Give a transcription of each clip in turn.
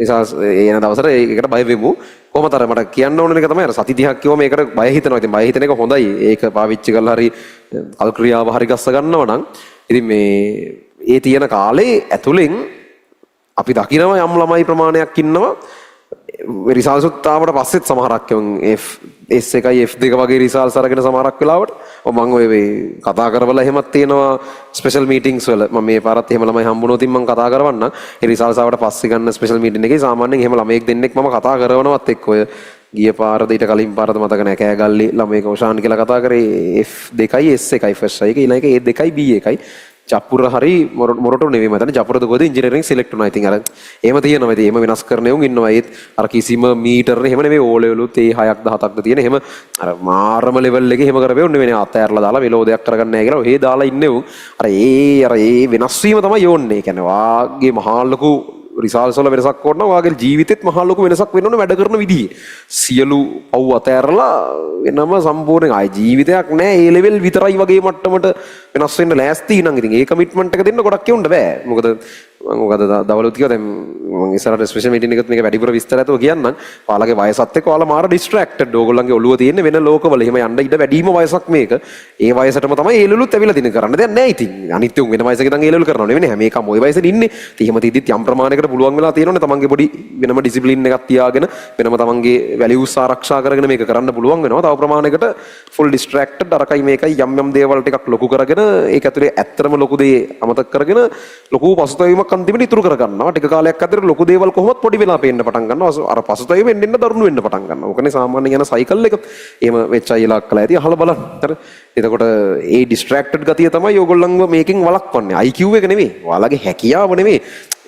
නිසා එන දවසට ඒකට බය වෙමු. කොහොමද අර මට කියන්න ඕන එක තමයි අර සති 30ක් කිව්වම ඒකට බය හිතෙනවා. ඉතින් බය හිතෙන එක හොඳයි. ඒක පාවිච්චි කරලා හරි කල් ක්‍රියාව හරි ගස්ස ගන්නවා නම් ඉතින් මේ ඒ තියෙන කාලේ ඇතුලෙන් අපි දකිනවා යම් ළමයි ප්‍රමාණයක් ඉන්නවා රිසල්ට්ස් උත්තාවට පස්සෙත් සමහරක් S1 F2 වගේ රිසල්ට්ස් අරගෙන සමහරක් වෙලාවට මම ඔය කතා කරවලා එහෙමත් තියෙනවා ස්පෙෂල් මීටින්ග්ස් වල මම මේ පාරත් එහෙම ළමයි හම්බුනොත් මම කතා කරවන්නම් ඒ රිසල්ට්ස් ආවට පස්සේ ගන්න ස්පෙෂල් මීටින් එකේ සාමාන්‍යයෙන් එහෙම ළමයෙක් දෙන්නෙක් මම කතා කරවනවත් එක්ක ඔය ගිය පාරද ඊට කලින් පාරද මතක නැහැ කෑගල්ලි ළමයෙක් ඔෂාන් කියලා කතා කරේ F2යි S1යි ෆස්ට් එක ඊළඟ එක A2යි B1යි චපුර හරි මොරටු නෙවෙයි මතන චපුරද ගොඩ ඉංජිනේරින්ග් සිලෙක්ට් වුණා. ඉතින් අර එහෙම තියෙනවා. ඉතින් එහෙම වෙනස් කරන උන් ඉන්නවා. ඒත් අර කිසිම මීටර් එහෙම නෙවෙයි ඕ ලෙවලුත් ඒ 6ක් 17ක්ද තියෙන. එහෙම අර මාරම ලෙවල් එකේ එහෙම කරපෙව් නෙවෙයි. අතෑරලා දාලා වෙලෝදයක් කරගන්න නැහැ කියලා ඔහේ දාලා ඉන්නේ උන්. අර ඒ වෙනස් වීම තමයි යෝන්නේ. ඒ කියන්නේ වාගේ මහා ලොකු රිසල්ට්ස් වල වෙනසක් ඕන නම් වාගේ ජීවිතෙත් මහා ලොකු වෙනසක් වෙන්න ඕන වැඩ කරන විදිහේ. සියලු පව් අතෑරලා වෙනම සම්පූර්ණ ආයි ජීවිතයක් නැහැ. ඒ ලෙවල් විතරයි වගේ මට්ටමට වෙනස් වෙන්න ලෑස්ති නම් ඉතින් ඒ කමිට්මන්ට් එක දෙන්න ගොඩක් යොන්න බෑ. මොකද මොකද දවලුත් කිව්වා දැන් මම ඉස්සරහට ස්පෙෂල් මීටින් එකත් මේක වැඩිපුර විස්තර ඇතුව කියන්නම්. ඔයාලගේ වයසත් එක්ක ඔයාලා මාර ඩිස්ට්‍රැක්ටඩ්. ඕගොල්ලන්ගේ ඔළුව තියෙන්නේ වෙන ලෝකවල. එහෙම යන්න ඉඩ වැඩිම වයසක් මේක. ඒ වයසටම තමයි ඒ ලෙවලුත් ඇවිල්ලා තින කරන්න දෙයක් නැහැ ඉතින්. අනිත් උන් වෙන වයසක ඉඳන් ඒ ලෙවල් කරනව නෙවෙයි. හැම එකම ওই වයසෙන් ඉන්නේ. ඉතින් එහෙම තියද්දිත් යම් ප්‍රමාණයකට පුළුවන් වෙලා තියෙනවනේ තමන්ගේ පොඩි වෙනම ඩිසිප්ලින් එකක් තියාගෙන වෙනම තමන්ගේ වැලියුස් ආරක්ෂා කරගෙන මේක කරන්න පුළුවන් වෙනවා. තව ප්‍රමාණයකට ෆුල් ඩිස්ට්‍රැක්ටඩ් අරකයි මේකයි යම් දේවල් ටිකක් ලොකු කරගෙන ඒක ඇතුලේ ඇත්තම ලොකු දේ අමතක කරගෙන ලොකු පසුතැවීමක් අන්තිමට ඉතුරු කරගන්නවා. ටික කාලයක් ඇතුලේ ලොකු දේවල් කොහොමත් පොඩි වෙලා පේන්න පටන් ගන්නවා. අර පසුතැවීම එන්න දරුණු වෙන්න පටන් ගන්නවා. ඕකනේ සාමාන්‍ය යන සයිකල් එක. එහෙම වෙච්ච අයලා කළා ඇති අහලා බලන්න. හරි. එතකොට ඒ ඩිස්ට්‍රැක්ටඩ් ගතිය තමයි ඕගොල්ලන්ව මේකෙන් වළක්වන්නේ. IQ එක නෙමෙයි. ඔයාලගේ හැකියාව නෙමෙයි.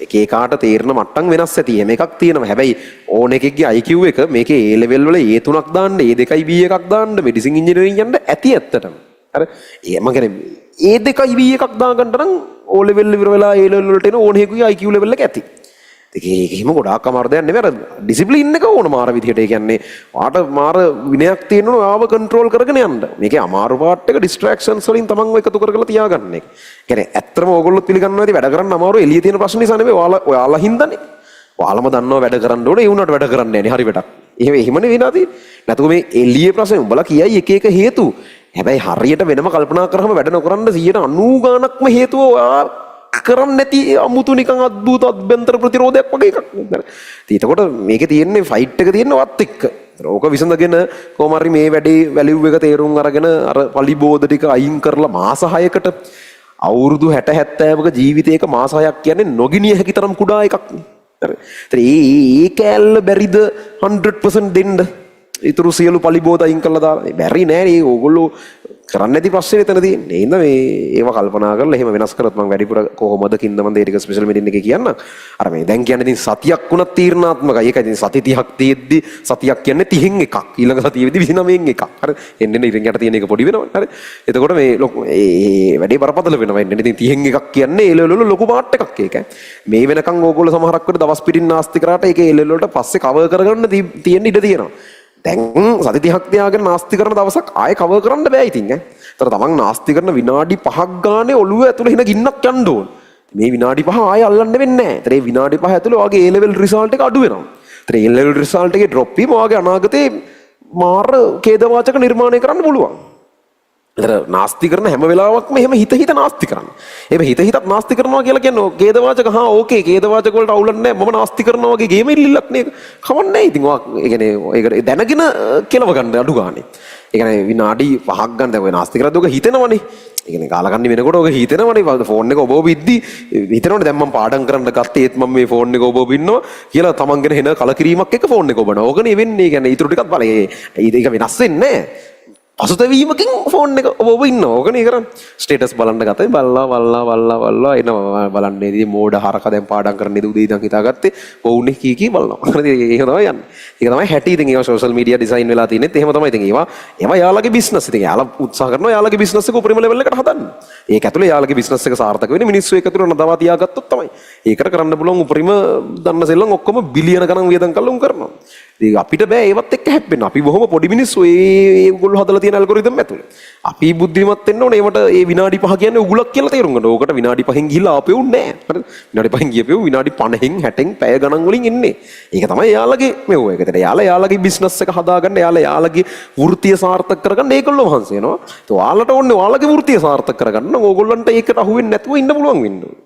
එක එකාට තේරෙන මට්ටම් වෙනස් ඇති. එහෙම එකක් තියෙනවා. හැබැයි ඕන එකෙක්ගේ IQ එක මේකේ A level වල A3ක් දාන්න, A2යි B1ක් දාන්න, මෙඩිසින් ඉංජිනේරින් යන්න ඇති ඇත්තටම. හරි. එහෙම කියන්නේ A2යි B1ක් දාගන්න නම් O level ඉවර වෙලා A level වලට එන ඕන එකෙකුගේ IQ level එක ඇති. ඒක එහෙම ගොඩාක් අමාරු දෙයක් නෙවෙයි. අර ඩිසිප්ලින් එක ඕන මාර විදිහට. ඒ කියන්නේ ඔයාට මාර විනයක් තියෙනවා ඔයාව කන්ට්‍රෝල් කරගෙන යන්න. මේකේ අමාරු පාර්ට් එක ඩිස්ට්‍රැක්ෂන්ස් වලින් තමන්ව එකතු කරලා තියාගන්න එක. කියන්නේ ඇත්තම ඕගොල්ලොත් පිළිගන්නවා ඇති වැඩ කරන්න අමාරු එළියේ තියෙන ප්‍රශ්න නිසා නෙවෙයි. ඔයාලා හින්දානේ. ඔයාලම දන්නවා වැඩ කරන්න ඕනේ. ඒ උනට වැඩ කරන්නේ නැහැ නේ. හරි වැඩක්. එහෙමනේ වෙනවා තියෙන්නේ. නැතුව මේ එළියේ ප්‍රශ්නේ උඹලා කියයි එක එක හේතු. හැබැයි හරියට වෙනම කල්පනා කරාම වැඩ නොකරන 90 ගාණක්ම හේතුව ඔයා කරන්නේ නැති අමුතු නිකන් අද්භූත අභ්‍යන්තර ප්‍රතිරෝධයක් වගේ එකක් නේද? ඉතින් එතකොට මේකේ තියෙන්නේ ෆයිට් එක තියෙන්නේ වත් එක්ක. ඕක විසඳගෙන කොහොම හරි මේ වැඩේ වැලියු එක තේරුම් අරගෙන අර පලිබෝධ ටික අයින් කරලා මාස 6කට අවුරුදු 60 70ක ජීවිතයක මාස 6ක් කියන්නේ නොගිනිය හැකි තරම් කුඩා එකක් නේ. හරි. ඒ කැලල බැරිද 100% දෙන්න? ඉතුරු සියලු පලිබෝධ අයින් කළා දාලා බැරි නෑ නේ. ඕගොල්ලෝ කරන්නේ නැති ප්‍රශ්නේ එතන තියෙන්නේ. ඒ හින්දා මේ ඒව කල්පනා කරලා එහෙම වෙනස් කරොත් මම වැඩිපුර කොහොමද කින්ද මම ඒ ටික ස්පෙෂල් මීටින් එකේ කියන්නම්. අර මේ දැන් කියන්නේ ඉතින් සතියක් වුණත් තීරණාත්මකයි. ඒකයි ඉතින් සති 30ක් තියෙද්දි සතියක් කියන්නේ 30න් එකක්. ඊළඟ සතියේදී 29න් එකක්. හරි. එන්නේ ඉතින් යට තියෙන එක පොඩි වෙනවනේ. හරි. එතකොට මේ ඒ වැඩේ බරපතල වෙනවා. එන්නේ ඉතින් 30න් එකක් කියන්නේ ඒ ලෙවල් වල ලොකු පාර්ට් එකක් ඒක. මේ වෙනකන් ඕගොල්ලෝ සමහරක් වෙලාවට දවස් පිටින් නාස්ති කරාට ඒක ඒ ලෙවල් වලට පස්සේ කවර් කරගන්න තියෙන ඉඩ තියෙනවා. දැන් සති 30ක් තියාගෙන නාස්ති කරන දවසක් ආයෙ කවර් කරන්න බෑ ඉතින් ඈ. ඒතර තමන් නාස්ති කරන විනාඩි 5ක් ගානේ ඔළුව ඇතුලේ හින ගින්නක් යන්න ඕන. මේ විනාඩි 5 ආයෙ අල්ලන්න වෙන්නේ නැහැ. ඒතර මේ විනාඩි 5 ඇතුලේ ඔයාගේ A level result එක අඩු වෙනවා. ඒතර A level result එකේ drop වීම ඔයාගේ අනාගතේ මාර ඛේදවාචක නිර්මාණය කරන්න පුළුවන්. ඒතර නාස්ති කරන හැම වෙලාවකම එහෙම හිත නාස්ති කරන්න. එහෙම හිතත් නාස්ති කරනවා කියලා කියන්නේ ඛේදවාචක ඕකේ ඛේදවාචක වලට අවුලක් නැහැ. මම නාස්ති කරනවා වගේ ගේම ඉල්ලක් නේ. කවන්නේ නැහැ. ඉතින් ඔයා ඒ කියන්නේ ඒක දැනගෙන කෙලව ගන්න අඩු ගානේ. ඒ කියන්නේ විනාඩි 5ක් ගන්න දැන් ඔය නාස්ති කරද්දී ඔක හිතෙනවනේ. ඒ කියන්නේ කාලකන්ණි වෙනකොට ඔක හිතෙනවනේ. ෆෝන් එක ඔබ ඉද්දි හිතෙනවනේ දැන් මම පාඩම් කරන්න ගත්තේ ඒත් මම මේ ෆෝන් එක ඔබ ඉන්නවා කියලා තමන් ගැන එන කලකිරීමක් එක්ක ෆෝන් එක ඔබනවා. ඕකනේ වෙන්නේ. ඒ කියන්නේ ඊටු ටිකක් බලය. ඒක වෙනස් වෙන්නේ නැහැ. පසුතැවීමකින් ෆෝන් එක ඔබ ඉන්නවා. ඕකනේ කරන්නේ. ස්ටේටස් බලන්න ගත්තේ බලලා එනවා බලන්නේ. ඉතින් මෝඩ හරක දැන් පාඩම් කරන්නේ උදේ ඉඳන් හිතාගත්තේ වුනේ කී බලනවා. ඒක තමයි යන්නේ. ඒක තමයි හැටි. ඉතින් ඒවා සෝෂල් මීඩියා ඩිසයින් වෙලා තියෙනෙත් එහෙම තමයි. ඉතින් ඒවා යාළගේ බිස්නස්. ඉතින් යාළා උත්සාහ කරනවා යාළගේ බිස්නස් එක උපරිම ලෙවල් එකට හදන්න. ඒක ඇතුලේ යාළගේ බිස්නස් එක සාර්ථක වෙන්නේ මිනිස්සු එක ඇතුලේ නදවා තියාගත්තොත් තමයි. ඒකට කරන්න පුළුවන් උපරිම දන්න සෙල්ලම් ඔක්කොම බිලියන ගණන් වියදම් කරලා උන් කරනවා. ඉතින් අපිට බෑ ඒවත් එක්ක හැප්පෙන්න. අපි බොහොම පොඩි මිනිස්සු ඒගොල්ලෝ හදලා තියෙන ඇල්ගොරිතම් ඇතුලේ. අපි බුද්ධිමත් වෙන්න ඕනේ. ඒවට ඒ විනාඩි 5 කියන්නේ උගුලක් කියලා තේරුම් ගන්න. ඕකට විනාඩි 5න් ගිහිල්ලා ආපෙවුන් නෑ. හරිද? විනාඩි 5න් ගියපෙව් විනාඩි 50න් 60න් පැය ගණන් වලින් එන්නේ. ඒක තමයි යාළගේ මෙව එක. ඒකට යාළගේ බිස්නස් එක හදාගන්න, යාළගේ වෘත්තිය සාර්ථක කරගන්න ඒගොල්ලෝ මහන්සි වෙනවා. ඒත් ඔයාලට ඕනේ ඔයාලගේ වෘත්තිය සාර්ථක කරගන්න ඕගොල්ලන්ට ඒකට අහු වෙන්නේ නැතුව ඉන්න පුළුවන් වෙන්න ඕනේ.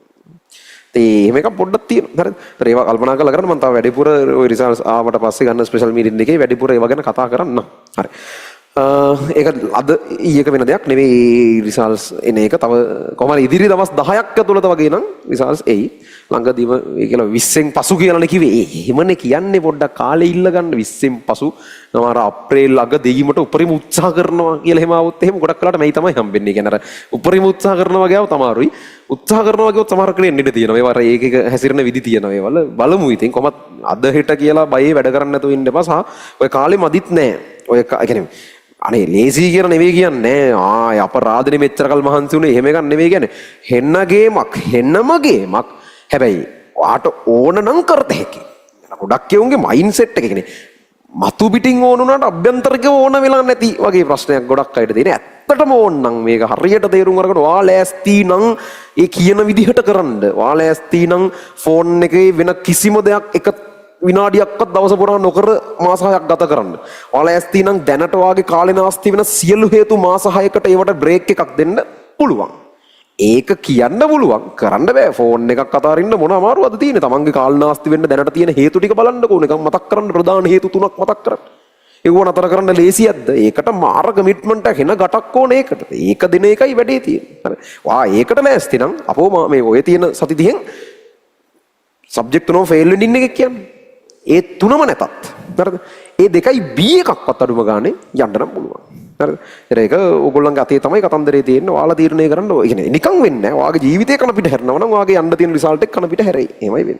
එහෙම එකක් පොඩ්ඩක් තියෙනවා. හරිද? ඒතර ඒවා කල්පනා කරලා කරන්න මම තව වැඩිපුර ওই රිසල්ට්ස් ආවට පස්සේ ගන්න ස්පෙෂල් මීටින් එකේ වැඩිපුර ඒවා ගැන කතා කරන්න. හරි. ඒක අද ඊයක වෙන දෙයක් නෙවෙයි රිසල්ට්ස් එන එක. තව කොහමද ඉදිරි දවස් 10ක් ඇතුළත වගේ නම් රිසල්ට්ස් එයි. ළඟදීම ඒ කියලා 20න් පසු කියලානේ කිව්වේ. එහෙමනේ කියන්නේ පොඩ්ඩක් කාලේ ඉල්ල ගන්න 20න් පසු. නමාර අප්‍රේල් අග දෙීමට උපරිම උත්සාහ කරනවා කියලා එහෙම આવොත් එහෙම ගොඩක් කලකට මේයි තමයි හම්බෙන්නේ. කියන්නේ අර උපරිම උත්සාහ කරනවා වගේව තමාරුයි. උත්සාහ කරනවා වගේවත් සමහර කෙනෙක් ඉන්න තියෙනවා. ඒවා ඒක හැසිරෙන විදි තියෙනවා. ඒවල බලමු ඉතින් කොහොමත් අද හෙට කියලා බයේ වැඩ කරන්න නැතුව ඉන්න එපා. සහ ඔය කාලේ මදිත් නෑ. ඔය කියන්නේ අනේ ලේසි කියලා නෙවෙයි කියන්නේ. අපරාධනේ මෙච්චර කල් මහන්සි උනේ එහෙම එකක් නෙවෙයි කියන්නේ. හෙන්න ගේමක්, හෙන්නම ගේමක්. හැබැයි ඔයාට ඕන නම් කරත හැකි. ගොඩක් කෙවුන්ගේ මයින්ඩ්සෙට් එක කියන්නේ මතු පිටින් ඕන උනාට අභ්‍යන්තරිකව ඕන වෙලා නැති වගේ ප්‍රශ්නයක් ගොඩක් අයට තියෙන. ඇත්තටම ඕන නම් මේක හරියට තේරුම් අරගෙන ඔයා ලෑස්ති නම් ඒ කියන විදිහට කරන්න. ඔයා ලෑස්ති නම් ෆෝන් එකේ වෙන කිසිම දෙයක් එක විනාඩියක්වත් දවස පුරා නොකර මාස 6ක් ගත කරන්න. ඔයා ලෑස්ති නම් දැනට වාගේ කාලේ නාස්ති වෙන සියලු හේතු මාස 6කට ඒවට බ්‍රේක් එකක් දෙන්න පුළුවන්. ඒක කියන්න පුළුවන් කරන්න බෑ. ෆෝන් එකක් අතාරින්න මොන අමාරුවක්ද තියෙන්නේ? තමන්ගේ කාලනාස්ති වෙන්න දැනට තියෙන හේතු ටික බලන්නකෝ. නිකන් මතක් කරන්න ප්‍රධාන හේතු 3ක් මතක් කරන්න. ඒව නතර කරන්න ලේසියක්ද? ඒකට මාර කමිට්මන්ට් එකක් එන ගටක් ඕනේ ඒකට. ඒක දින එකයි වැඩේ තියෙන්නේ. හරි. වා ඒකට ලෑස්ති නම් අපෝ මේ ඔය තියෙන සති 30න් සබ්ජෙක්ට් තුනම ෆේල් වෙන්න ඉන්න එක කියන්නේ. ඒ තුනම නැතත්. හරිද? ඒ දෙකයි B එකක්වත් අඩුම ගානේ යන්න නම් පුළුවන්. හරිද? ඒක ඕගොල්ලන්ගේ අතේ තමයි කතන්දරේ තියෙන්නේ. ඔයාලා තීරණය කරන්න. ඒ කියන්නේ නිකන් වෙන්නේ නැහැ. ඔයාගේ ජීවිතේ කන පිට හැරෙනවා නම් ඔයාගේ යන්න තියෙන රිසල්ට් එක කන පිට හැරෙයි. එහෙමයි වෙන්නේ.